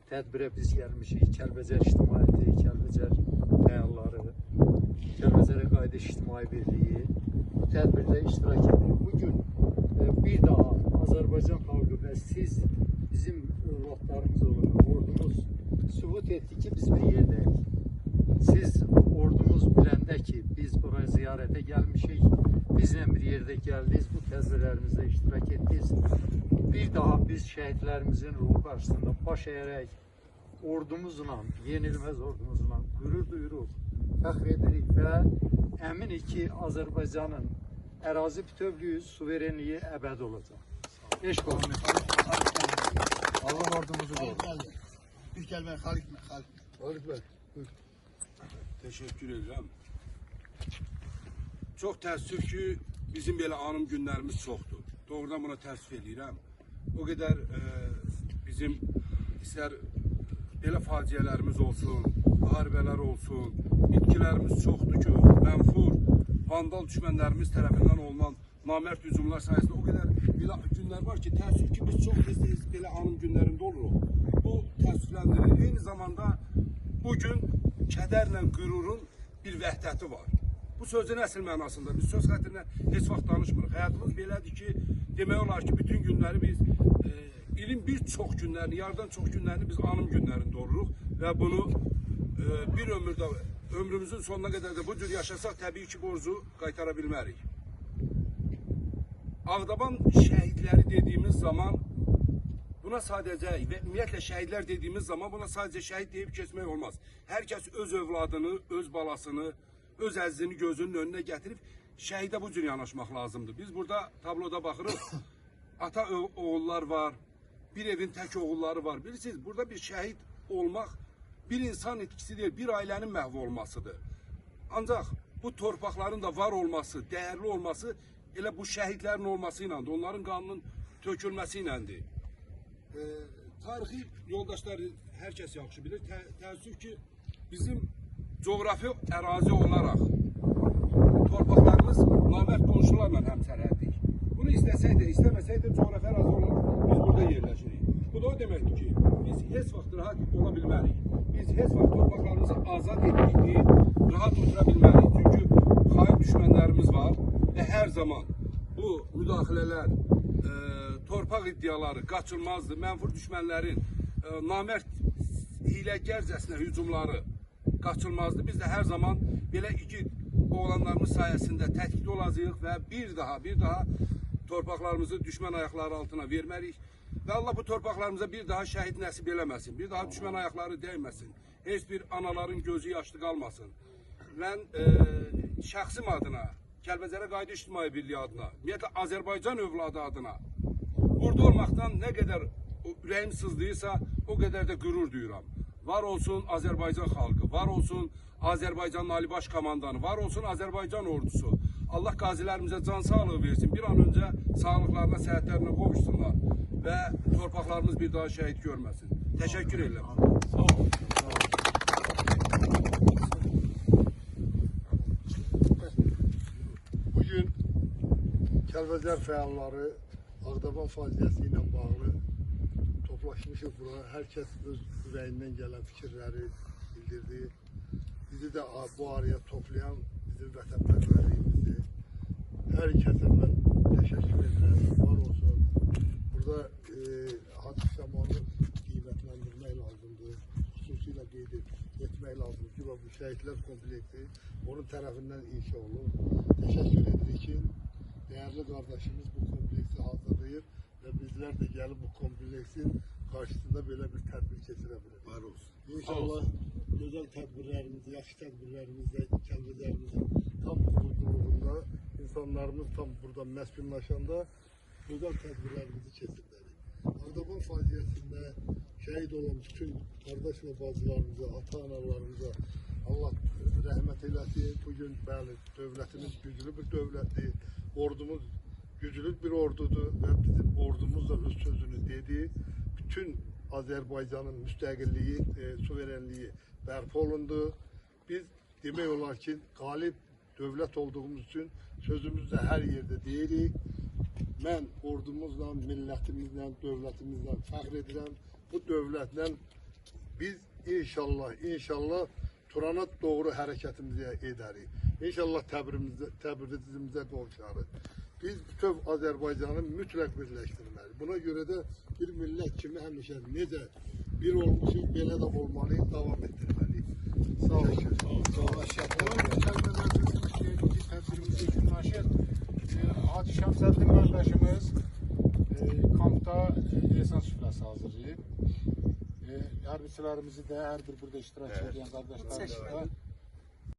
tədbirə biz gəlmişik. Kəlbəcər İctimaiyyəti, Kəlbəcər fəalları, Kəlbəcərə Qayıdış İctimai Birliyi bu tədbirdə iştirak edir. Bugün bir daha Azərbaycan xalqı və siz bizim övladlarımız olan ordumuz sübut etdi ki, biz bir yerdəyik. Siz ordumuz biləndə ki, biz buraya ziyarətə gəlmişik, bizlə bir yerdə gəldiniz, bu tədbirlərimizdə iştirak etdiniz. Bir daha biz şəhidlərimizin ruhu qarşısında baş əyərək ordumuzla, yenilməz ordumuzla qürur duyuruq, fəxr edirik və əminik ki, Azərbaycanın ərazi bütövlüyü, suverenliyi əbəd olacaq. Eşq olsun. Allah ordumuzu qorusun. Bir kəlmə Xalid bəy. Teşekkür ederim. Çok təəssüf ki, bizim belə anım günlərimiz çoxdur. Doğrudan buna təəssüf edirəm. O qədər bizim istər belə faciələrimiz olsun, müharibələr olsun, itkilərimiz çoxdur ki, mənfur, vandal düşmənlərimiz tərəfindən olunan namərd hücumlar sayəsində o qədər belə günlər var ki, təəssüf ki, biz çox tez belə anım günlərində oluruq. Bu təəssüfləndirir. Eyni zamanda bugün kədərlə qürurun bir vəhdəti var. Bu sözün əsl mənasında biz söz xətrinə heç vaxt danışmırıq. Həyatımız belədir ki, demək olar ki, bütün günləri biz ilin bir çox günlərini, yarıdan çox günlərini biz anım günlərində oluruq və bunu bir ömürdə, ömrümüzün sonuna qədər də bu cür yaşasaq təbii ki, borcu qaytara bilmərik. Ağdaban şəhidləri dediyimiz zaman buna sadəcə və ümumiyyətlə şəhidlər dediyimiz zaman buna sadəcə şəhid deyib keçmək olmaz. Hər kəs öz övladını, öz balasını, öz əzizini gözünün önünə gətirib şəhidə bu cür yanaşmaq lazımdır. Biz burada tabloda baxırıq, ata oğullar var, bir evin tək oğulları var. Bilirsiniz, burada bir şəhid olmaq bir insan itkisi deyil, bir ailənin məhv olmasıdır. Ancaq bu torpaqların da var olması, dəyərli olması elə bu şəhidlərin olması iləndir, onların qanının tökülməsi iləndir. Tarixi yoldaşlar hər kəs yaxşı bilir. Təəssüf ki, bizim coğrafi ərazi olaraq torpaqlarımız namərd qonşularla həmsərhəddik. Bunu istəsək də, istəməsək də coğrafi ərazi olaraq biz burada yerləşirik. Bu da o deməkdir ki, biz heç vaxt rahat ola bilmərik. Biz heç vaxt torpaqlarımızı azad etdik, rahat otura bilmərik. Çünki xain düşmənlərimiz var və hər zaman bu müdaxilələr, torpaq iddiaları qaçılmazdır. Mənfur düşmənlərin namərd hiləgərcəsinə hücumları qaçılmazdır. Biz də hər zaman belə igid oğlanlarımız sayəsində tətkikdə olacağıq və bir daha torpaqlarımızı düşmən ayaqları altına vermərik. Və Allah bu torpaqlarımıza bir daha şəhid nəsib eləməsin. Bir daha düşmən ayaqları dəyməsin. Heç bir anaların gözü yaşlı qalmasın. Mən şəxsim adına, Kəlbəcərə Qayıdış İctimai Birliyi adına, ümumiyyətlə Azərbaycan övladı adına burada olmaqdan nə qədər ürəyim sızlayırsa, o qədər də qürur duyuram. Var olsun Azərbaycan xalqı, var olsun Azərbaycan Ali Baş Komandanı, var olsun Azərbaycan ordusu. Allah qazilərimizə can sağlığı versin, bir an öncə sağlıqlarına, səhətlərinə qovuşsunlar və torpaqlarımız bir daha şəhid görməsin. Təşəkkür edirəm. Sağ olun. Bugün Kəlbəcər fəalları Ağdaban faciəsi ilə bağlı toplaşmışıq bura. Hər kəs öz ürəyindən gələn fikirləri bildirdi. Bizi də bu araya toplayan bizim vətənpərvərliyimizi hər kəsə mən təşəkkür edirəm. Var olsun. Burada hadis zamanı qiymətləndirmək lazımdır. Xüsusilə qeyd etmək lazımdır ki, bu şəhidlər kompleksi onun tərəfindən inşa olur. Təşəkkür edirik ki, değerli kardeşimiz bu kompleksi hazırlayır ve bizler de gelip bu kompleksin karşısında böyle bir tedbir geçirebiliriz. Var olsun. İnşallah güzel tedbirlerimizde, yaşlı tedbirlerimizde, kendilerimizin tam kurulduğunda, insanlarımız tam burada meskunlaşanda güzel tedbirlerimizi keçirdik. Ağdaban faciasında şehit olan bütün kardeş ve bacılarımıza, ata-analarımıza Allah rəhmət eləsin. Bugün bəli, dövlətimiz güclü bir dövlətdir. Ordumuz güclü bir ordudur və bizim ordumuz da öz sözünü dedi. Bütün Azərbaycanın müstəqilliyi, suverenliyi bərpa olundu. Biz demək olar ki, qalib dövlət olduğumuz üçün sözümüzü hər yerdə deyirik. Mən ordumuzla, millətimizlə, dövlətimizlə fəxr edirəm. Bu dövlətlə Biz inşallah Turana doğru hərəkətimizi edərik. İnşallah Təbrizimizə qovuşarıq. Biz bütöv Azərbaycanı mütləq birləşdirməliyik. Buna görə də bir millət kimi həmişə necə bir olmuşuq, belə də olmalıyıq, davam etdirməliyik. Sağ olun. Tədbirimizi yekunlaşır. Hacı Şəmsəddin qardaşımız kampda esas süfrəsi hazırlayıb. Hərbiçilərimizi də hər bir burada iştirak edən qardaşlarımızı da